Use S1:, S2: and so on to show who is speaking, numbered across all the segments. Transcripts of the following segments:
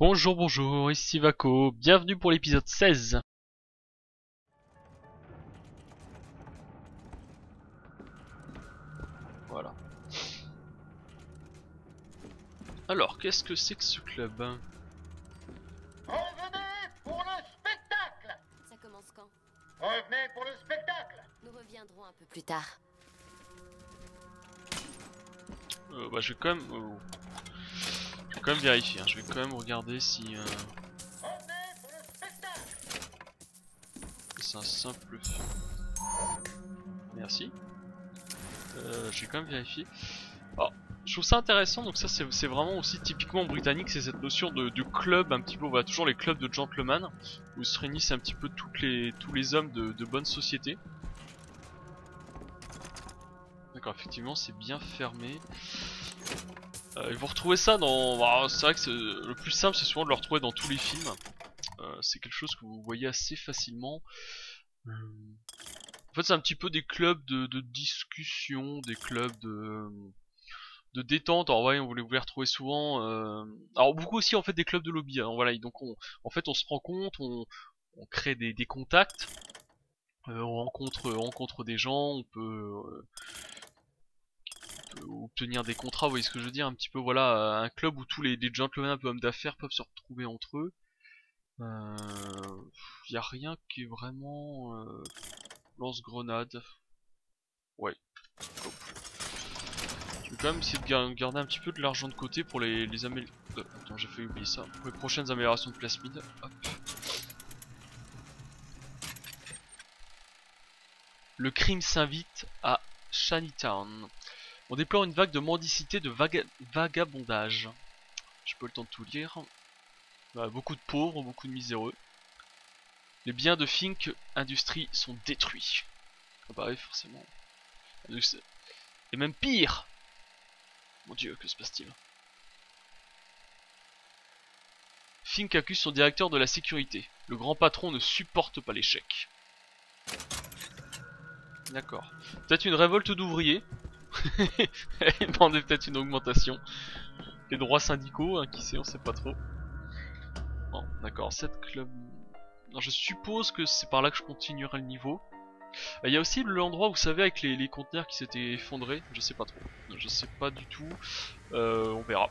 S1: Bonjour, bonjour, ici Vaco, bienvenue pour l'épisode 16. Voilà. Alors, qu'est-ce que c'est que ce club?
S2: Revenez pour le spectacle!
S3: Ça commence quand?
S2: Revenez pour le spectacle!
S3: Nous reviendrons un peu plus tard.
S1: Je vais quand même... je vais quand même vérifier, hein. Je vais quand même regarder si...
S2: Revenez pour le spectacle!
S1: c'est un simple... Merci. Je vais quand même vérifier. Alors, je trouve ça intéressant, donc ça c'est vraiment aussi typiquement britannique, c'est cette notion de club, un petit peu, voilà, toujours les clubs de gentlemen, où se réunissent un petit peu tous les hommes de bonne société. D'accord, effectivement c'est bien fermé. Et vous retrouvez ça dans... bah, c'est vrai que le plus simple c'est souvent de le retrouver dans tous les films. C'est quelque chose que vous voyez assez facilement. En fait c'est un petit peu des clubs de discussion, des clubs de détente. Alors ouais, on voulait vous les retrouver souvent. Alors beaucoup aussi en fait des clubs de lobby. Hein, voilà, donc en fait on se rend compte, on crée des contacts, on rencontre des gens, on peut obtenir des contrats. Vous voyez ce que je veux dire un petit peu. Voilà, un club où tous les gentlemen un peu hommes d'affaires peuvent se retrouver entre eux. Y a rien qui est vraiment lance-grenade. Ouais. Go. Je vais quand même essayer de garder un petit peu de l'argent de côté pour les améliorations. Attends, j'ai failli oublier ça. Pour les prochaines améliorations de plasmide. Hop. Le crime s'invite à Shantytown. On déplore une vague de mendicité, de vagabondage. J'ai pas le temps de tout lire. Beaucoup de pauvres, beaucoup de miséreux. Les biens de Fink Industries sont détruits. Ah bah oui, forcément. Et même pire. Mon dieu, que se passe-t-il? Fink accuse son directeur de la sécurité. Le grand patron ne supporte pas l'échec. D'accord. Peut-être une révolte d'ouvriers. Il demandait peut-être une augmentation. Les droits syndicaux, hein, qui sait, on sait pas trop. Bon, d'accord, cette club... Non, je suppose que c'est par là que je continuerai le niveau. Il y a aussi l'endroit, vous savez, avec les conteneurs qui s'étaient effondrés. Je sais pas trop. Je sais pas du tout. On verra.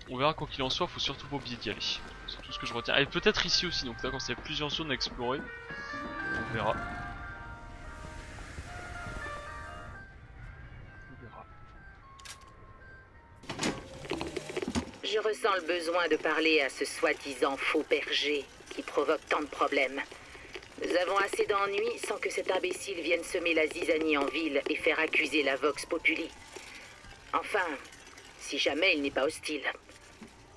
S1: On verra quoi qu'il en soit, faut surtout pas oublier d'y aller. C'est tout ce que je retiens. Et peut-être ici aussi, donc d'accord, il y a plusieurs zones à explorer. On verra.
S4: Je ressens le besoin de parler à ce soi-disant faux berger qui provoque tant de problèmes. Nous avons assez d'ennuis sans que cet imbécile vienne semer la zizanie en ville et faire accuser la Vox Populi. Enfin, si jamais il n'est pas hostile.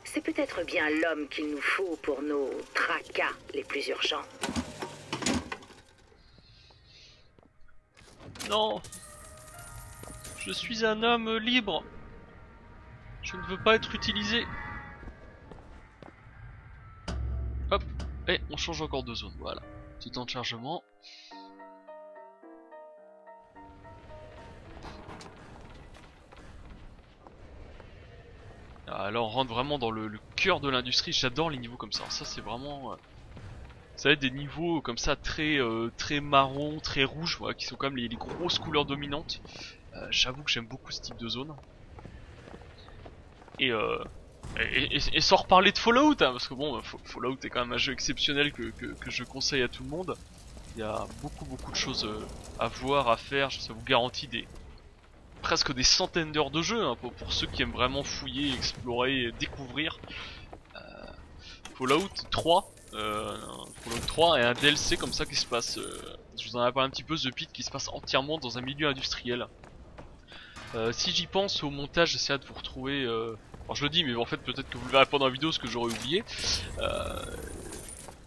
S4: C'est peut-être bien l'homme qu'il nous faut pour nos tracas les plus urgents.
S1: Non! Je suis un homme libre! Je ne veux pas être utilisé! Hop! Et on change encore de zone, voilà. Petit temps de chargement. Alors on rentre vraiment dans le cœur de l'industrie, j'adore les niveaux comme ça, ça c'est vraiment... ça va être des niveaux comme ça très très marron, très rouge, voilà, qui sont quand même les grosses couleurs dominantes. J'avoue que j'aime beaucoup ce type de zone. Et sans reparler de Fallout, hein, parce que bon, Fallout est quand même un jeu exceptionnel que je conseille à tout le monde. Il y a beaucoup de choses à voir, à faire, ça vous garantit presque des centaines d'heures de jeu, hein, pour ceux qui aiment vraiment fouiller, explorer, découvrir. Fallout 3, Fallout 3 et un DLC comme ça qui se passe, je vous en avais parlé un petit peu, The Pit, qui se passe entièrement dans un milieu industriel. Si j'y pense au montage, j'essaierai de vous retrouver, alors je le dis mais en fait peut-être que vous le verrez pas dans la vidéo, ce que j'aurais oublié.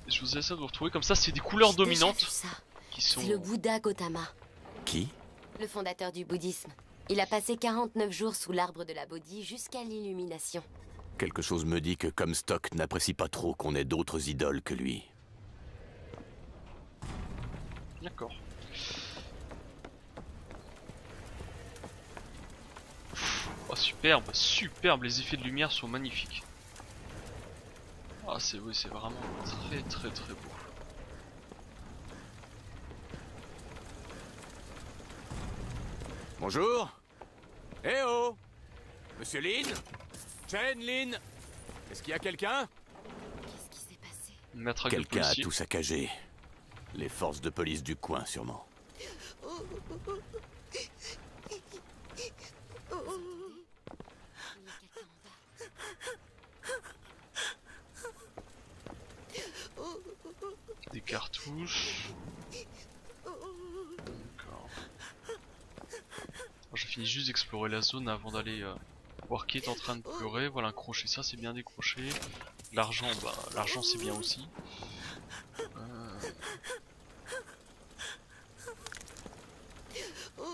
S1: Je vous essaie de vous retrouver comme ça, c'est des couleurs dominantes qui sont...
S3: C'est le Bouddha Gautama.
S5: Qui?
S3: Le fondateur du bouddhisme. Il a passé 49 jours sous l'arbre de la Bodhi jusqu'à l'illumination.
S5: Quelque chose me dit que Comstock n'apprécie pas trop qu'on ait d'autres idoles que lui.
S1: D'accord. Oh, superbe, superbe, les effets de lumière sont magnifiques. Ah c'est oui, c'est vraiment très très très beau.
S5: Bonjour. Eh oh, Monsieur Lin, Chen Lin, est-ce qu'il y a quelqu'un?
S3: Qu'est-ce qui s'est passé?
S1: Une matraque de
S5: Quelqu'un a
S1: policier.
S5: tout saccagé. Les forces de police du coin, sûrement.
S3: Il y a quelqu'un en bas.
S1: Des cartouches. D'accord. Je finis juste d'explorer la zone avant d'aller voir qui est en train de pleurer. Voilà un crochet, ça c'est bien décroché. L'argent, bah l'argent c'est bien aussi.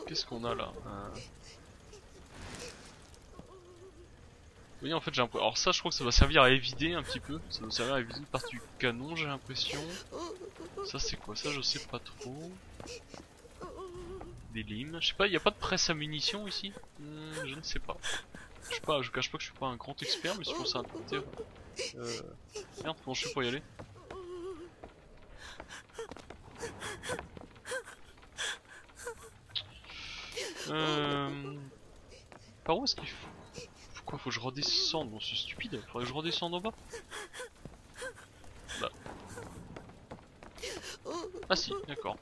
S1: Qu'est-ce qu'on a là? Oui en fait j'ai un peu... Alors ça je crois que ça va servir à évider un petit peu. Ça doit servir à évider une partie du canon j'ai l'impression. Ça c'est quoi? Ça je sais pas trop. Des limes. Je sais pas, il n'y a pas de presse à munitions ici? Je ne sais pas. Je sais pas, je cache pas que je suis pas un grand expert mais je trouve ça intéressant. Merde, comment je fais pour y aller? Par où est-ce qu'il faut? Pourquoi faut que je redescende? Bon c'est stupide, faudrait que je redescende en bas. Bah. Ah si, d'accord.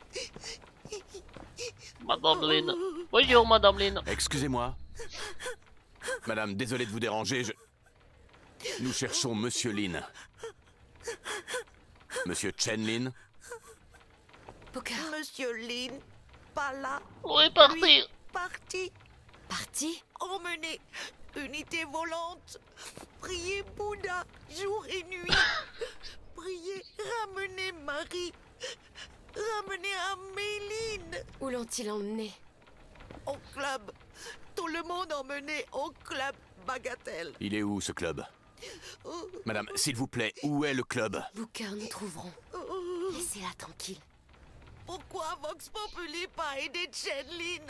S1: Madame Lynn. Bonjour Madame Lynn.
S5: Excusez-moi. Madame, désolé de vous déranger, Nous cherchons Monsieur Lin. Monsieur Chen Lin.
S3: Booker,
S6: Monsieur Lin, pas là.
S1: Où est parti?
S6: Lui, parti.
S3: parti?
S6: Emmené. Unité volante. Priez Bouddha, jour et nuit. Priez, ramenez Marie. Ramenez Améline.
S3: Où l'ont-ils emmené?
S6: Au club. Tout le monde emmené au club Bagatelle.
S5: Il est où ce club? Madame, s'il vous plaît, où est le club?
S3: Booker, nous trouverons. Laissez-la tranquille.
S6: Pourquoi Vox Populi pas aider Chen Lin?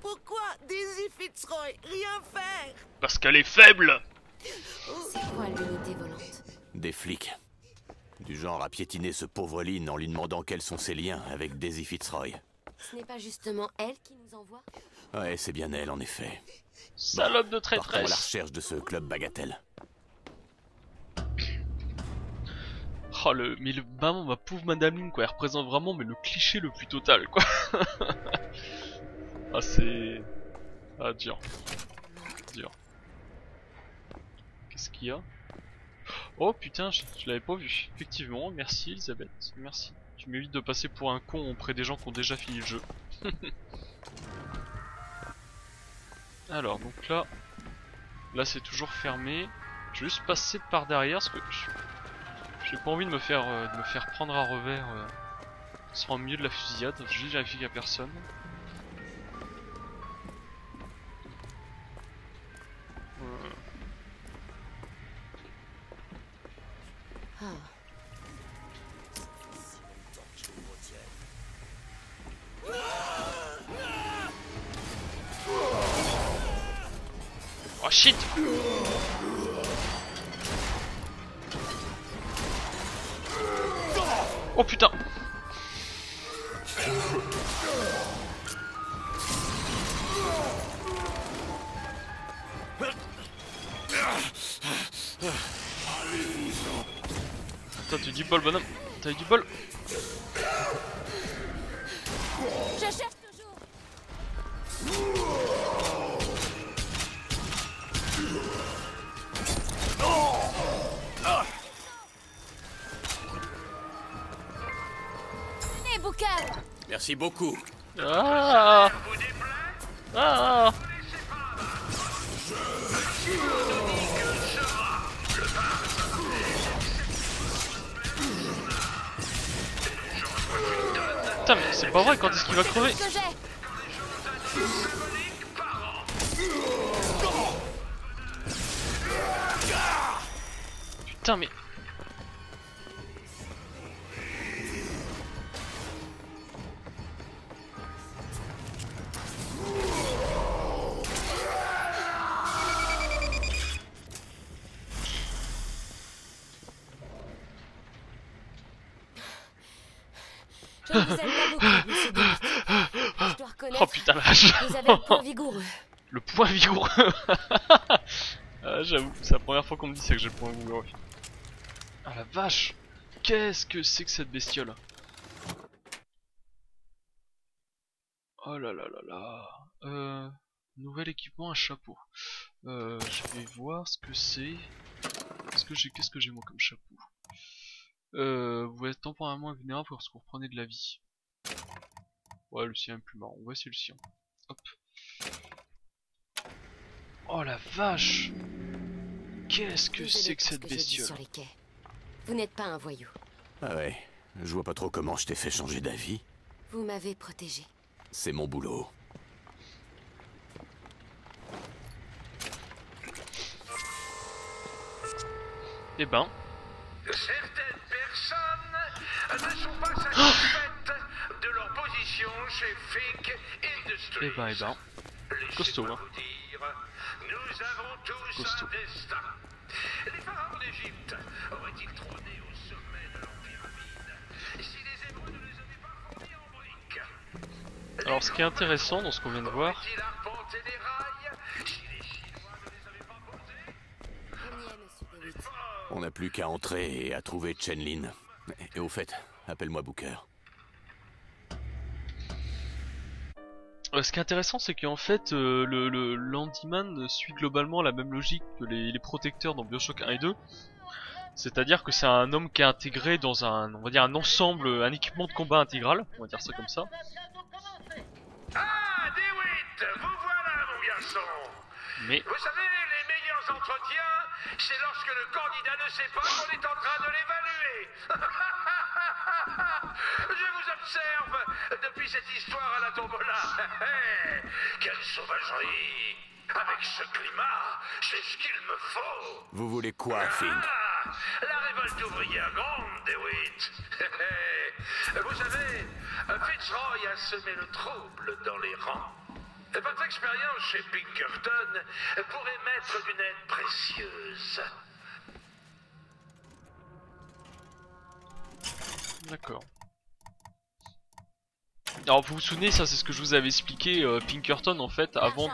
S6: Pourquoi Daisy Fitzroy rien faire?
S1: Parce qu'elle est faible.
S3: C'est quoi l'unité volante?
S5: Des flics. Du genre à piétiner ce pauvre Lin en lui demandant quels sont ses liens avec Daisy Fitzroy.
S3: Ce n'est pas justement elle qui nous envoie?
S5: Ouais, c'est bien elle, en effet.
S1: Salope de
S5: Partons à la
S1: traîtresse.
S5: recherche de ce club Bagatelle.
S1: Oh mais le maman, ma pauvre Madame Lynn quoi, elle représente vraiment mais le cliché le plus total quoi. Ah c'est... Ah dur. Dur. Qu'est-ce qu'il y a? Oh putain, je l'avais pas vu. Effectivement, merci Elisabeth, merci. Tu m'évites de passer pour un con auprès des gens qui ont déjà fini le jeu. Alors donc là c'est toujours fermé. Je vais juste passer par derrière parce que j'ai pas envie de me faire prendre à revers. Ce sera au milieu de la fusillade. Je vérifie qu'il y a personne.
S3: Ah.
S1: Oh shit! Oh putain! T'as eu du bol bonhomme, t'as eu du bol.
S3: Je cherche toujours. Venez, Booker.
S5: Merci beaucoup.
S1: Ah! Ah! Putain mais c'est pas vrai, quand est-ce qu'il va crever?
S3: Que j'ai.
S1: Putain mais...
S3: Je ne vous aime pas beaucoup, monsieur Dewitt. Je dois reconnaître,
S1: Oh putain la vache.
S3: vous avez un point vigoureux.
S1: Le point vigoureux. Ah, j'avoue, c'est la première fois qu'on me dit ça que j'ai le point vigoureux. Ah la vache. Qu'est-ce que c'est que cette bestiole? Oh là là là là. Nouvel équipement, un chapeau. Je vais voir ce que c'est. Qu'est-ce que j'ai moi comme chapeau? Vous êtes temporairement vulnérable lorsque vous reprenez de la vie. Ouais, le sien est plus marrant. On va essayer le sien. Hop. Oh la vache! Qu'est-ce que c'est que cette bestiole?
S3: Sur les quais. Vous n'êtes pas un voyou.
S5: Ah ouais, je vois pas trop comment je t'ai fait changer d'avis.
S3: Vous m'avez protégé.
S5: C'est mon boulot.
S1: Eh ben.
S2: Certaines personnes ne sont pas satisfaites de leur position chez Fig Industries.
S1: Eh ben. Costaud, hein.
S2: Vous dire, nous avons tous
S1: Costaud.
S2: un destin. Les pharaons d'Égypte auraient-ils trôné au sommet de leur pyramide si les Hébreux ne les avaient pas fondis en briques?
S1: Alors ce qui est intéressant dans ce qu'on vient de voir,
S2: Auraient-ils arpenté des rails si les Chinois ne les avaient pas posés?
S3: On y est, monsieur Dewitt.
S5: On n'a plus qu'à entrer et à trouver Chen Lin. Et au fait, appelle-moi Booker.
S1: ce qui est intéressant c'est qu'en fait le Landyman suit globalement la même logique que les protecteurs dans Bioshock 1 et 2. C'est-à-dire que c'est un homme qui est intégré dans un, on va dire un ensemble, un équipement de combat intégral, on va dire ça comme ça.
S2: Ah, DeWitt, vous voilà, mon garçon.
S1: Mais
S2: Vous savez, les meilleurs entretiens, c'est lorsque le candidat ne sait pas qu'on est en train de l'évaluer. Je vous observe depuis cette histoire à la tombola. Quelle sauvagerie. Avec ce climat, c'est ce qu'il me faut.
S5: Vous voulez quoi, Fink?
S2: Ah, la révolte ouvrière grande, DeWitt. Vous savez, Fitzroy a semé le trouble dans les rangs. Votre expérience chez Pinkerton pourrait m'être d'une aide précieuse.
S1: d'accord. Alors vous vous souvenez, ça c'est ce que je vous avais expliqué, Pinkerton en fait, avant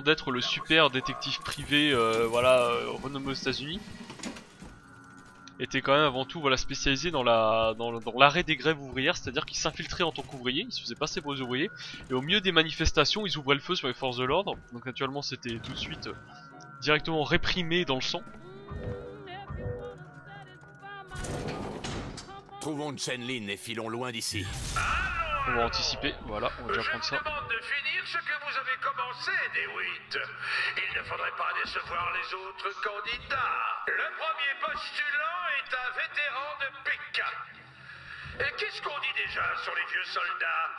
S1: d'être le super détective privé renommé aux États-Unis, était quand même avant tout spécialisé dans l'arrêt des grèves ouvrières, c'est-à-dire qu'il s'infiltrait en tant qu'ouvrier, il se faisait passer pour les ouvriers, et au milieu des manifestations, ils ouvraient le feu sur les forces de l'ordre, donc naturellement c'était tout de suite directement réprimé dans le sang.
S5: Trouvons Chen Lin et filons loin d'ici.
S1: On va anticiper, voilà, on va déjà
S2: Je
S1: prendre
S2: vous
S1: ça.
S2: demande de finir ce que vous avez commencé, DeWitt. Il ne faudrait pas décevoir les autres candidats. Le premier postulant est un vétéran de Pékin. Et qu'est-ce qu'on dit déjà sur les vieux soldats?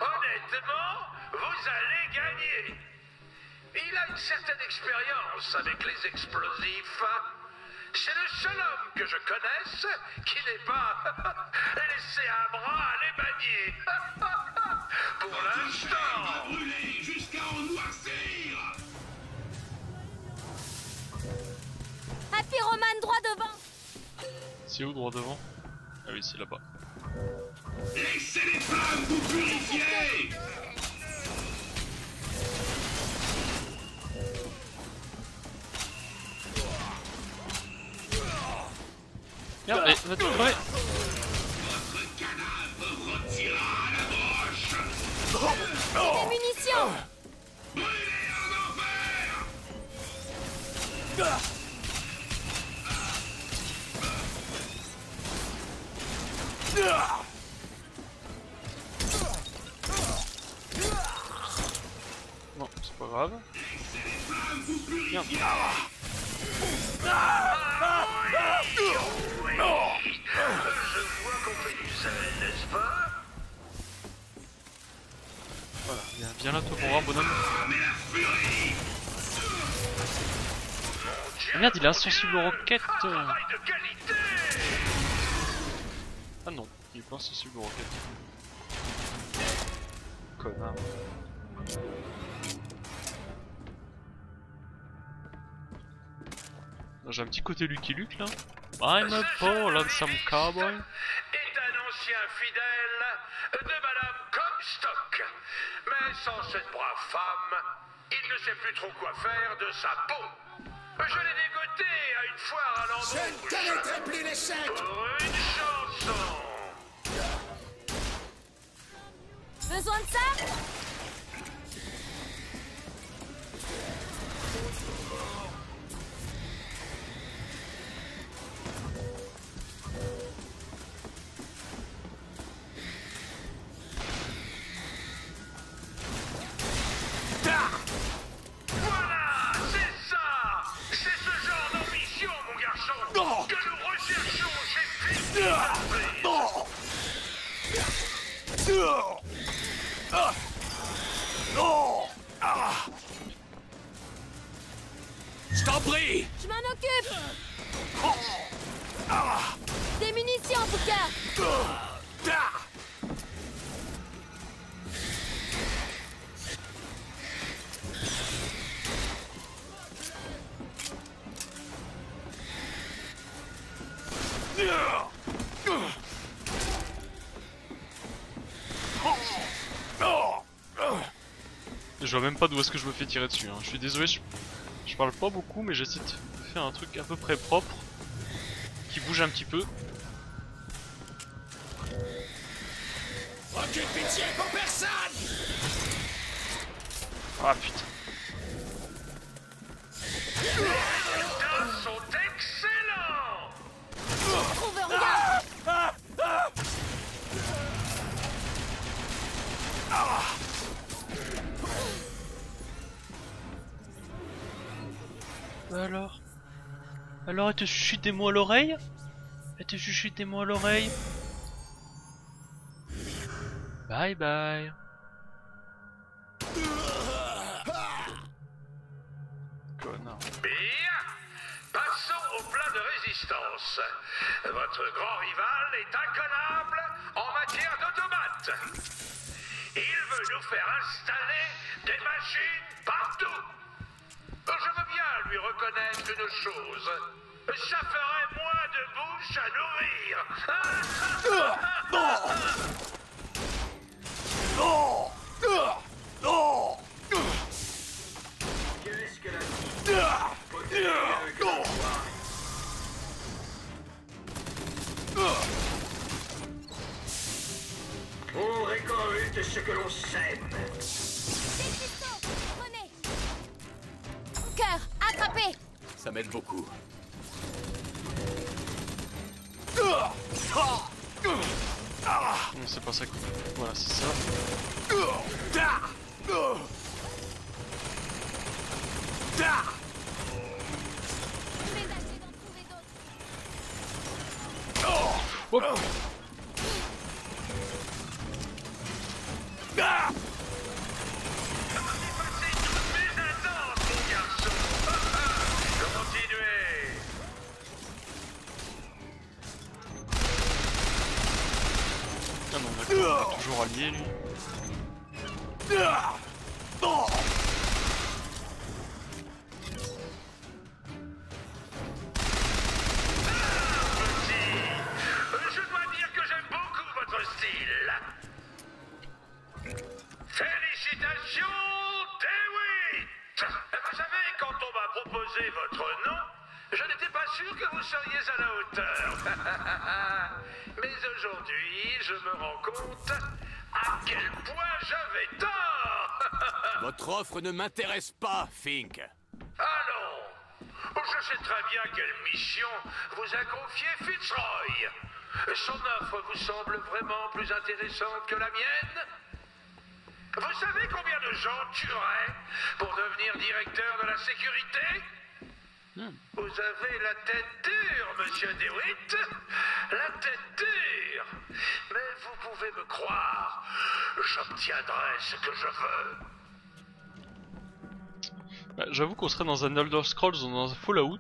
S2: Honnêtement, vous allez gagner. Il a une certaine expérience avec les explosifs. C'est le seul homme que je connaisse qui n'ait pas laissé un bras à les manier. Pour l'instant.
S7: Brûler jusqu'à en noircir.
S3: Un pyromane droit devant.
S1: C'est où droit devant? Ah oui, c'est là-bas.
S7: Laissez les flammes vous purifier.
S1: Merde, va te crever.
S7: Votre cadavre retira à la broche.
S3: Des munitions.
S7: Brûlez en enfer.
S1: Non, c'est pas grave. Merde.
S2: Je vois qu'on fait du sel, n'est-ce pas?
S1: Voilà, viens là toi pour voir, bonhomme. Ah merde, il est insensible aux roquettes.
S2: Travail de qualité.
S1: Ah non, il est pas insensible aux roquettes. Connard. J'ai un petit côté Lucky Luke là. I'm a poor lonesome cowboy.
S2: Est un ancien fidèle de Madame Comstock. Mais sans cette brave femme, il ne sait plus trop quoi faire de sa peau. Je l'ai dégoté à une foire à l'embauche.
S7: Je ne connaîtrai plus l'échec.
S2: Pour une chanson.
S3: Besoin de ça?
S2: Voilà, c'est ça. C'est ce genre d'ambition, mon garçon, que nous recherchons chez Phil.
S5: Je t'en prie!
S3: Je m'en occupe. Des munitions en tout cas.
S1: Je vois même pas d'où est-ce que je me fais tirer dessus, hein. Je suis désolé, je parle pas beaucoup, mais j'essaie de faire un truc à peu près propre, qui bouge un petit peu.
S7: Aucune pitié pour personne.
S1: Ah putain.
S2: Les résultats sont excellents.
S3: Trouve, regarde.
S1: Alors elle te chuchote des mots à l'oreille? Elle te chuchote des mots à l'oreille? Bye bye. Connard.
S2: Bien. Passons au plan de résistance. Votre grand rival est incollable en matière d'automates. Il veut nous faire installer des machines partout. Je veux bien lui reconnaître une chose. Ça ferait moins de bouche à nourrir. Qu'est-ce que on récolte ce que l'on sème.
S3: Prenez. Cœur, attrapez.
S5: Ça m'aide beaucoup.
S1: Non, c'est pas ça. Voilà, c'est ça.
S3: Je vais tâcher d'en trouver d'autres.
S1: Hop.
S2: Passez toutes mes intenses, mon garçon. Continuez.
S1: Ah non, d'accord, on est toujours allié lui.
S2: Je dois dire que j'aime beaucoup votre style. Félicitations, DeWitt. Vous savez, quand on m'a proposé votre nom, je n'étais pas sûr que vous seriez à la hauteur. Mais aujourd'hui, je me rends compte à quel point j'avais tort.
S5: Votre offre ne m'intéresse pas, Fink.
S2: Allons, je sais très bien quelle mission vous a confié Fitzroy. Son offre vous semble vraiment plus intéressante que la mienne? Vous savez combien de gens tueraient pour devenir directeur de la sécurité? Vous avez la tête dure, monsieur DeWitt. La tête dure. Mais vous pouvez me croire, j'obtiendrai ce que je veux.
S1: Bah, j'avoue qu'on serait dans un Elder Scrolls ou dans un Fallout.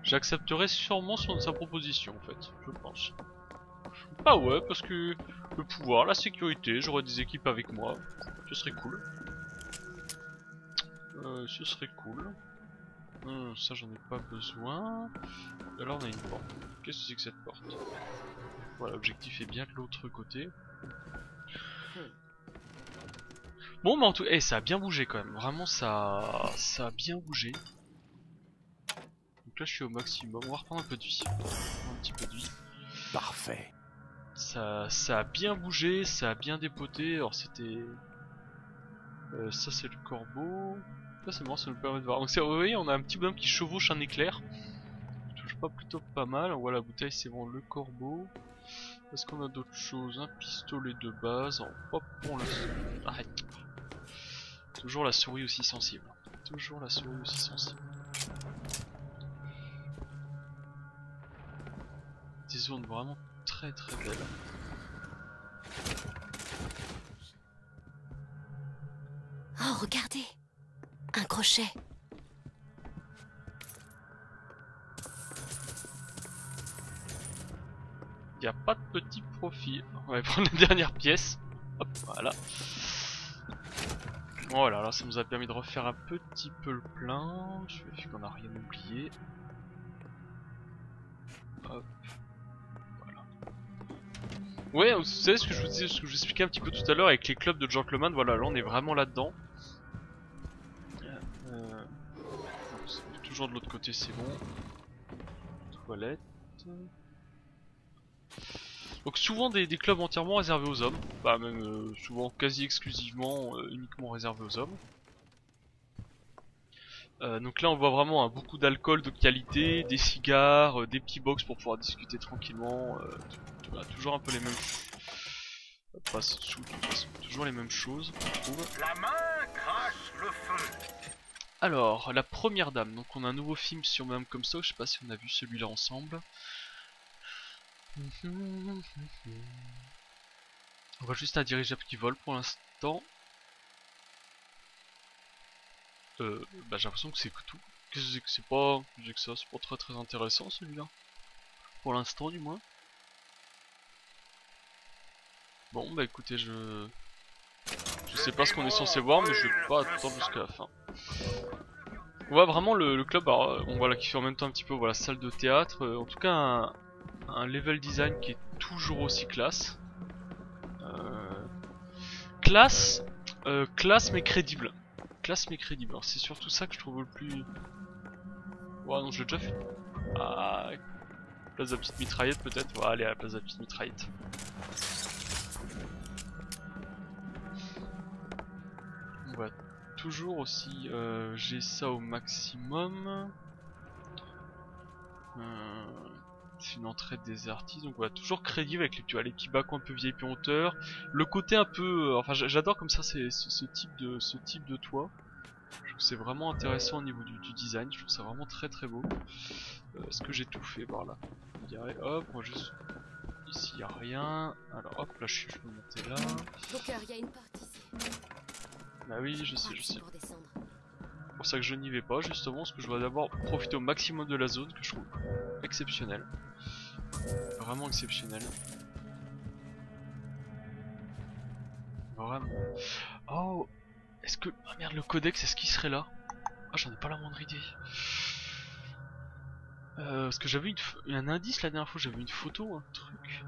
S1: J'accepterais sûrement sa proposition en fait, je pense. Bah ouais, parce que le pouvoir, la sécurité, j'aurais des équipes avec moi, ce serait cool. Ce serait cool. Ça j'en ai pas besoin. Et alors on a une porte. Qu'est-ce que c'est que cette porte? Voilà, l'objectif est bien de l'autre côté. Bon, mais en tout cas, ça a bien bougé quand même. Vraiment, ça a bien bougé. Donc là, je suis au maximum. On va reprendre un peu de vie. Un petit peu de vie.
S5: Parfait.
S1: Ça a bien bougé, ça a bien dépoté. Alors c'était... ça c'est le corbeau. Ça c'est marrant, ça nous permet de voir. Donc vous voyez, on a un petit bonhomme qui chevauche un éclair. Je touche pas plutôt pas mal. On voit la bouteille, c'est bon, le corbeau. Est-ce qu'on a d'autres choses? Un pistolet de base. Hop, on la... Arrête. Toujours la souris aussi sensible. Toujours la souris aussi sensible. Des zones vraiment très très belles.
S3: Oh, regardez! Un crochet!
S1: Il n'y a pas de petit profil. On va prendre la dernière pièce. Hop, voilà. Voilà, là ça nous a permis de refaire un petit peu le plein. Je vérifie qu'on n'a rien oublié. Hop. Voilà. Ouais, vous savez ce que je vous disais, ce que je vous expliquais un petit peu tout à l'heure avec les clubs de gentlemen. Voilà, là on est vraiment là-dedans. Toujours de l'autre côté, c'est bon. Toilette. Donc souvent des clubs entièrement réservés aux hommes, bah même souvent quasi exclusivement uniquement réservés aux hommes. Donc là on voit vraiment beaucoup d'alcool de qualité, des cigares, des petits box pour pouvoir discuter tranquillement, toujours un peu les mêmes toujours les mêmes choses je trouve.
S2: La main crache le feu.
S1: Alors la première dame, donc on a un nouveau film sur Madame Comstock, je sais pas si on a vu celui-là ensemble. On voit juste un dirigeable qui vole pour l'instant. Bah j'ai l'impression que c'est que tout. Qu'est-ce que c'est que c'est pas. J'ai que ça, c'est pas très très intéressant celui-là. Pour l'instant du moins. Bon bah écoutez, je sais pas ce qu'on est censé voir, mais je vais pas attendre jusqu'à la fin. On voit vraiment le club, alors, on voit là qui fait en même temps un petit peu voilà, salle de théâtre, en tout cas un level design qui est toujours aussi classe. Classe mais crédible. Classe mais crédible. Alors c'est surtout ça que je trouve le plus... Ouais non je l'ai déjà fait. Ah, place de la petite mitraillette peut-être. On va aller à la place de la petite mitraillette. On va toujours aussi j'ai ça au maximum. C'est une entrée des artistes, donc voilà, toujours crédible avec les petits bacs un peu VIP en hauteur. Le côté un peu, enfin j'adore comme ça ce type de toit. Je trouve que c'est vraiment intéressant au niveau du design. Je trouve ça vraiment très très beau. Est-ce que j'ai tout fait par là? Hop, moi juste ici il y a rien. Alors hop, là je peux monter là.
S3: Booker, il y a une porte ici.
S1: Bah oui, je sais.
S3: Pour descendre.
S1: C'est pour ça que je n'y vais pas justement, parce que je dois d'abord profiter au maximum de la zone que je trouve exceptionnelle. Vraiment exceptionnelle. Vraiment. Oh, est-ce que... Ah merde, le codex, est-ce qu'il serait là? Ah, j'en ai pas la moindre idée. Parce que j'avais un indice la dernière fois, j'avais une photo, un truc.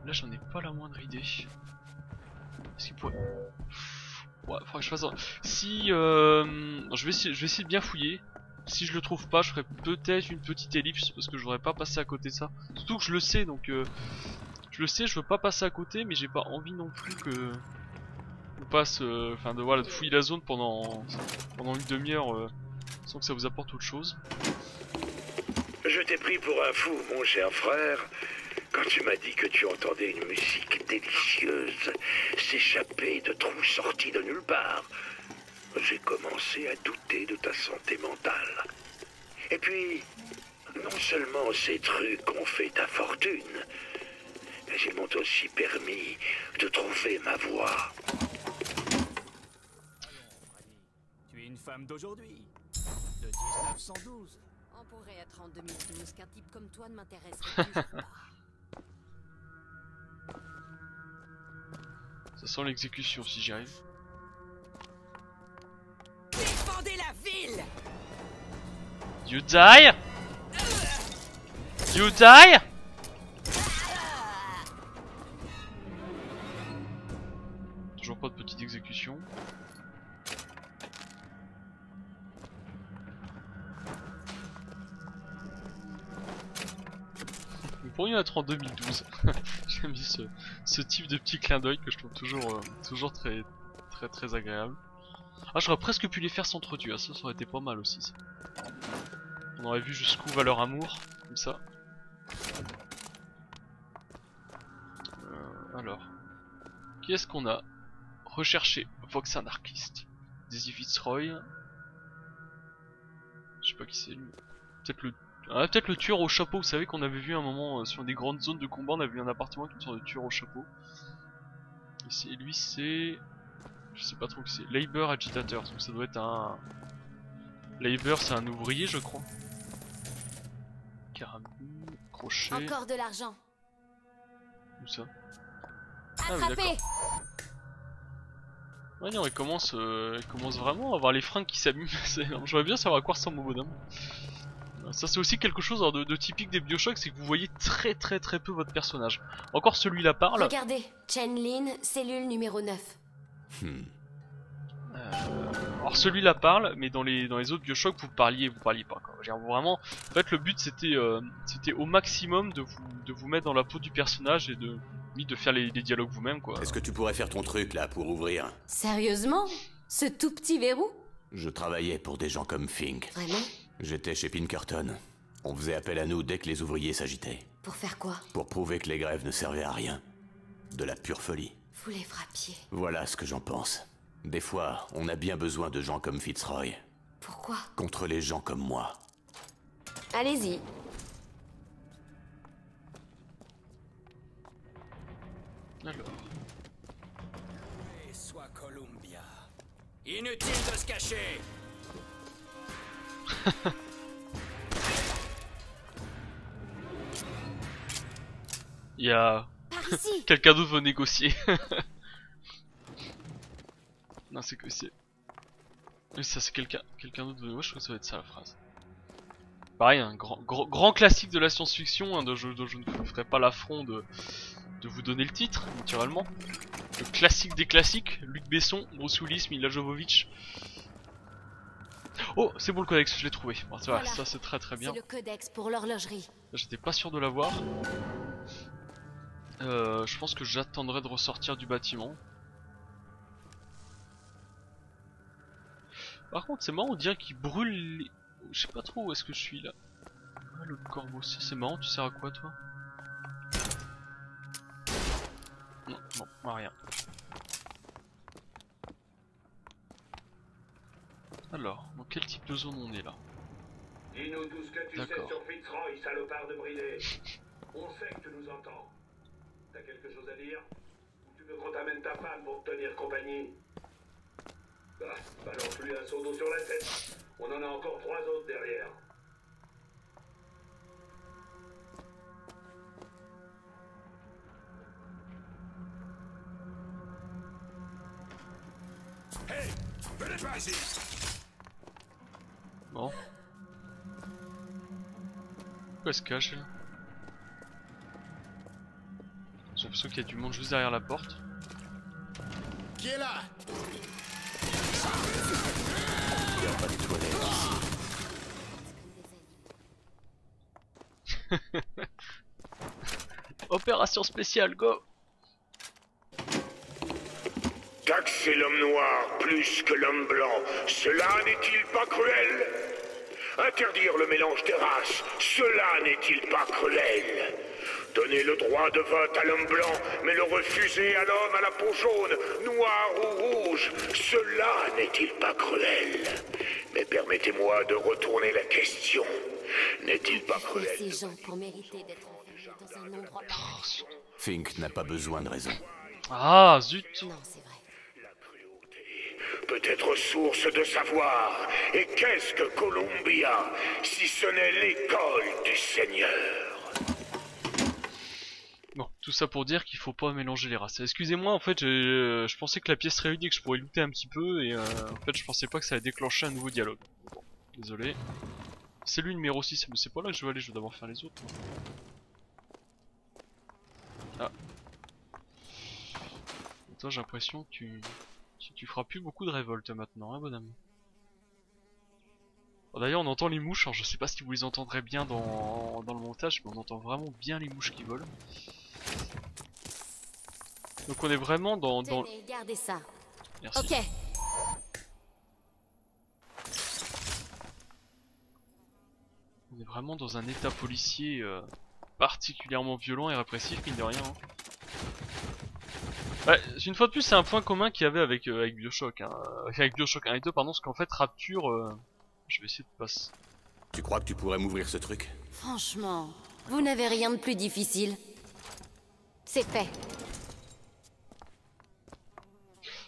S1: Là, j'en ai pas la moindre idée. Est-ce qu'il pourrait... Ouais, faudrait que je fasse un... Si je vais essayer de bien fouiller. Si je le trouve pas, je ferai peut-être une petite ellipse parce que je voudrais pas passer à côté de ça. Surtout que je le sais, donc je le sais, je veux pas passer à côté, mais j'ai pas envie non plus que on passe, enfin de fouiller la zone pendant une demi-heure sans que ça vous apporte autre chose.
S2: Je t'ai pris pour un fou, mon cher frère, quand tu m'as dit que tu entendais une musique délicieuse s'échapper de trous sortis de nulle part. J'ai commencé à douter de ta santé mentale. Et puis, non seulement ces trucs ont fait ta fortune, mais ils m'ont aussi permis de trouver ma voie.
S5: Tu es une femme d'aujourd'hui, de 1912.
S3: On pourrait être en 2012 qu'un type comme toi ne m'intéresserait toujours pas.
S1: Ça sent l'exécution si j'y arrive.
S6: Défendez la ville!
S1: You die! You die! Toujours pas de petite exécution. Nous pourrions être en 2012. J'aime bien ce type de petit clin d'œil que je trouve toujours très agréable. Ah, j'aurais presque pu les faire s'entretuer, ça aurait été pas mal aussi. Ça. On aurait vu jusqu'où va leur amour, comme ça. Alors, qui est-ce qu'on a? Rechercher Vox anarchiste. Daisy Fitzroy. Je sais pas qui c'est lui. Peut-être le tueur au chapeau, vous savez qu'on avait vu un moment sur des grandes zones de combat, on a vu un appartement avec une sorte de tueur au chapeau. Et lui c'est... Je sais pas trop qui c'est. Labor Agitator, donc ça doit être un... Labor c'est un ouvrier je crois. Carabine, crochet...
S3: Encore de l'argent.
S1: Où ça? Ah oui d'accord. Ouais non, il commence vraiment à avoir les fringues qui s'abîment. J'aimerais bien savoir à quoi ressemble mon bonhomme. Ça c'est aussi quelque chose de typique des Bioshock, c'est que vous voyez très peu votre personnage. Encore celui-là parle.
S3: Regardez, Chen Lin, cellule numéro 9.
S1: Alors celui-là parle, mais dans les autres Bioshock vous parliez pas quoi. Vraiment, en fait le but c'était au maximum de vous mettre dans la peau du personnage et de faire les dialogues vous-même quoi.
S8: Est-ce que tu pourrais faire ton truc là pour ouvrir?
S3: Sérieusement? Ce tout petit verrou?
S8: Je travaillais pour des gens comme Fink.
S3: Vraiment?
S8: J'étais chez Pinkerton. On faisait appel à nous dès que les ouvriers s'agitaient.
S3: Pour faire quoi?
S8: Pour prouver que les grèves ne servaient à rien. De la pure folie.
S3: Vous les frappiez.
S8: Voilà ce que j'en pense. Des fois, on a bien besoin de gens comme Fitzroy.
S3: Pourquoi?
S8: Contre les gens comme moi.
S3: Allez-y.
S1: Alors...
S7: Et soit Columbia. Inutile de se cacher.
S1: Il y a...
S3: Par ici.
S1: Quelqu'un d'autre veut négocier. Non c'est que c'est... Oui ça c'est quelqu'un d'autre veut... Ouais je crois que ça va être ça la phrase. Pareil un grand classique de la science-fiction hein, dont je ne ferai pas l'affront de vous donner le titre naturellement. Le classique des classiques, Luc Besson, Bruce Willis, Mila Jovovich. Oh c'est bon le codex, je l'ai trouvé. Bon, voilà. Ça c'est très bien.
S3: C'est le codex pour l'horlogerie.
S1: J'étais pas sûr de l'avoir. Je pense que j'attendrai de ressortir du bâtiment. Par contre c'est marrant, on dirait qu'il brûle les... Je sais pas trop où est-ce que je suis là. Ah, le corbeau aussi, c'est marrant, tu sers à quoi toi? Non, bon, rien. Alors, dans quel type de zone on est là?
S2: Dis-nous tout ce que tu sais sur Fitzroy, salopard de bridé. On sait que tu nous entends. T'as quelque chose à dire? Ou tu veux qu'on t'amène ta femme pour te tenir compagnie? Bah, balance-lui un seau d'eau sur la tête. On en a encore 3 autres derrière.
S7: Hey, venez par ici.
S1: Bon. Pourquoi elle se cache là? J'ai l'impression qu'il y a du monde juste derrière la porte.
S7: Qui est là?
S8: Il n'y a pas de toilettes ici.
S1: Opération spéciale, go!
S2: Taxer l'homme noir plus que l'homme blanc, cela n'est-il pas cruel? Interdire le mélange des races, cela n'est-il pas cruel? Donner le droit de vote à l'homme blanc, mais le refuser à l'homme à la peau jaune, noire ou rouge, cela n'est-il pas cruel? Mais permettez-moi de retourner la question. N'est-il pas cruel?
S3: Ces gens pour mériter d'être enfermés dans un endroit...
S8: Fink n'a pas besoin de raison.
S1: Ah, zut!
S3: Non, c'est vrai.
S2: La cruauté peut être source de savoir. Et qu'est-ce que Columbia, si ce n'est l'école du Seigneur?
S1: Bon, tout ça pour dire qu'il faut pas mélanger les races. Excusez-moi, en fait, je pensais que la pièce serait unique, que je pourrais looter un petit peu, et en fait, je pensais pas que ça allait déclencher un nouveau dialogue. Bon, désolé. C'est lui numéro 6, mais c'est pas là que je veux aller, je veux d'abord faire les autres. Ah. Et toi j'ai l'impression que tu feras plus beaucoup de révolte maintenant, hein bonhomme. D'ailleurs on entend les mouches, alors je sais pas si vous les entendrez bien dans le montage, mais on entend vraiment bien les mouches qui volent. Donc on est vraiment dans...
S3: Tenez, gardez ça.
S1: Merci.
S3: Ok.
S1: On est vraiment dans un état policier particulièrement violent et répressif, mine de rien. Hein. Ouais, une fois de plus, c'est un point commun qu'il y avait avec Bioshock. Hein. Avec Bioshock 1 et 2, pardon, parce qu'en fait, Rapture... je vais essayer de passer.
S8: Tu crois que tu pourrais m'ouvrir ce truc?
S3: Franchement, vous n'avez rien de plus difficile. C'est fait.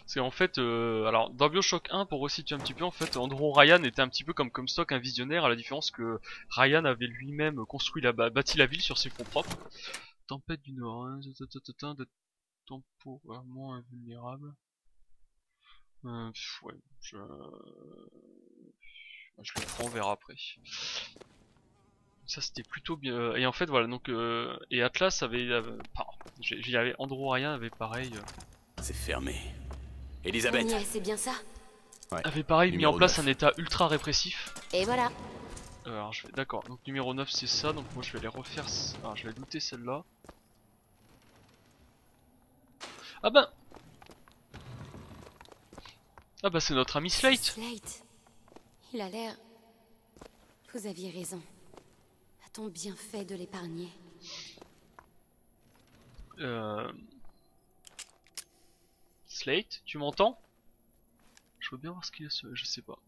S1: C'est en fait, alors dans Bioshock 1, pour resituer un petit peu, en fait, Andrew Ryan était un petit peu comme Comstock, un visionnaire, à la différence que Ryan avait lui-même construit bâti la ville sur ses fonds propres. Tempête du Nord, hein, de temporairement invulnérable. Ouais, je le prends, on verra après. Ça c'était plutôt bien. Et en fait voilà, donc et Atlas avait, Andrew Ryan avait pareil.
S8: C'est fermé. Elisabeth.
S3: C'est bien ça.
S8: Ouais.
S1: Avait pareil mis en place
S8: 9.
S1: un état ultra répressif.
S3: Et voilà.
S1: Alors je vais, d'accord, donc numéro 9 c'est ça, donc moi je vais les refaire. Alors je vais looter celle-là. Ah bah c'est notre ami Slate.
S3: Slate. Il a l'air... Vous aviez raison. A-t-on bien fait de l'épargner?
S1: Slate, tu m'entends? Je veux bien voir ce qu'il y a, je sais pas.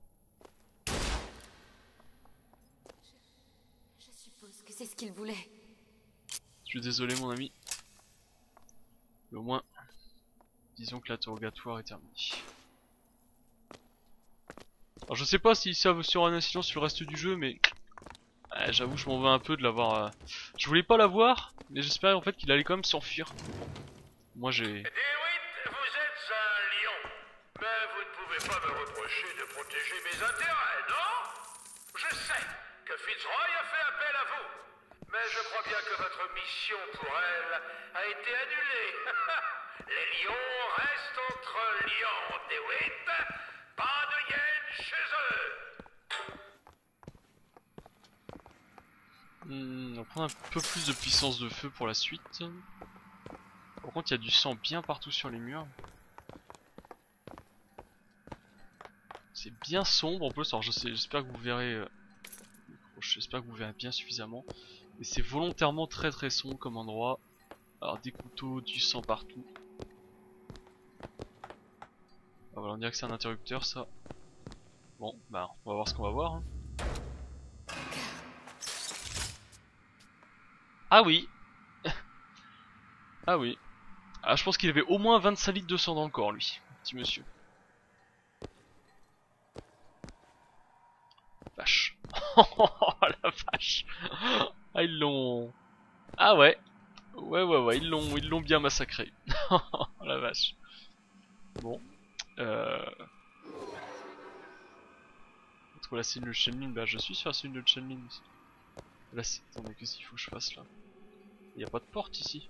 S3: Je suppose que c'est ce qu'il voulait.
S1: Je suis désolé mon ami. Mais au moins, disons que l'interrogatoire est terminé. Alors je sais pas si ça sera un incident sur le reste du jeu, mais j'avoue je m'en veux un peu de l'avoir. Je voulais pas l'avoir, mais j'espérais en fait qu'il allait quand même s'enfuir. Moi j'ai...
S2: DeWitt, vous êtes un lion, mais vous ne pouvez pas me reprocher de protéger mes intérêts, non? Je sais que Fitzroy a fait appel à vous, mais je crois bien que votre mission pour elle a été annulée. Les lions restent entre lions, DeWitt. Pas de hyènes chez eux.
S1: On va prendre un peu plus de puissance de feu pour la suite. Par contre il y a du sang bien partout sur les murs. C'est bien sombre en plus, alors j'espère que vous verrez... j'espère que vous verrez bien suffisamment. Et c'est volontairement très très sombre comme endroit. Alors des couteaux, du sang partout. Ah, voilà, on dirait que c'est un interrupteur ça. Bon, bah on va voir ce qu'on va voir. Hein. Ah oui. Ah oui. Ah je pense qu'il avait au moins 25 litres de sang dans le corps lui, petit monsieur. Vache. Oh la vache. Ah ils l'ont... Ah ouais. Ouais, ils l'ont bien massacré. Oh la vache. Bon. Entre la cellule de Shenlin, bah je suis sur la cellule de Shenlin. Là c'est... Attendez, qu'est-ce qu'il faut que je fasse là? Il n'y a pas de porte ici.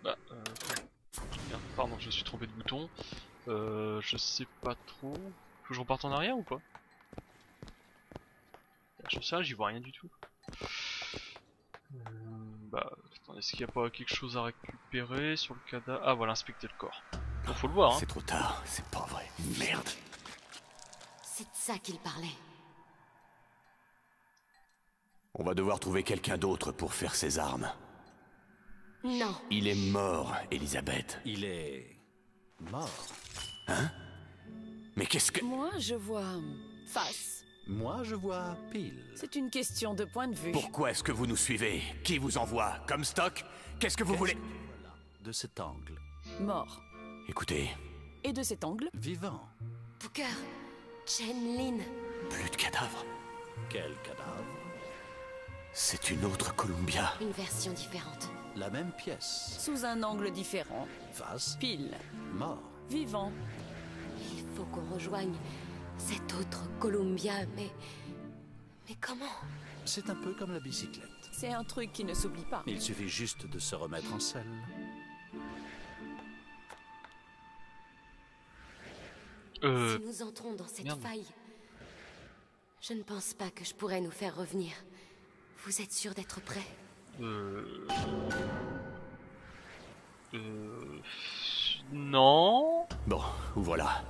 S1: Bah merde, pardon, je me suis trompé de bouton. Je sais pas trop. Faut que je reparte en arrière ou pas? Je sais pas, j'y vois rien du tout. Bah, attendez, est-ce qu'il n'y a pas quelque chose à récupérer sur le cadavre? Ah voilà, inspecter le corps. Bon, faut le voir hein.
S8: C'est trop tard, c'est pas vrai. Merde.
S3: C'est de ça qu'il parlait.
S8: On va devoir trouver quelqu'un d'autre pour faire ses armes.
S3: Non.
S8: Il est mort, Elisabeth.
S7: Il est... mort.
S8: Hein? Mais qu'est-ce que...
S6: Moi, je vois face.
S7: Moi, je vois pile.
S6: C'est une question de point de vue.
S8: Pourquoi est-ce que vous nous suivez? Qui vous envoie? Comstock? Qu'est-ce que vous voulez?
S7: Voilà, de cet angle.
S6: Mort.
S8: Écoutez,
S6: Et de cet angle,
S7: Vivant.
S3: Booker. Shenlin.
S8: plus de cadavres.
S7: Quel cadavre?
S8: C'est une autre Columbia.
S3: Une version différente.
S7: La même pièce.
S6: sous un angle différent.
S7: Face.
S6: Pile.
S7: Mort.
S6: Vivant.
S3: Il faut qu'on rejoigne cet autre Columbia, mais comment?
S9: C'est un peu comme la bicyclette.
S10: C'est un truc qui ne s'oublie pas.
S9: Il suffit juste de se remettre en selle.
S3: Si nous entrons dans cette faille, je ne pense pas que je pourrais nous faire revenir. Vous êtes sûr d'être prêt?
S1: Non.
S8: Bon, voilà.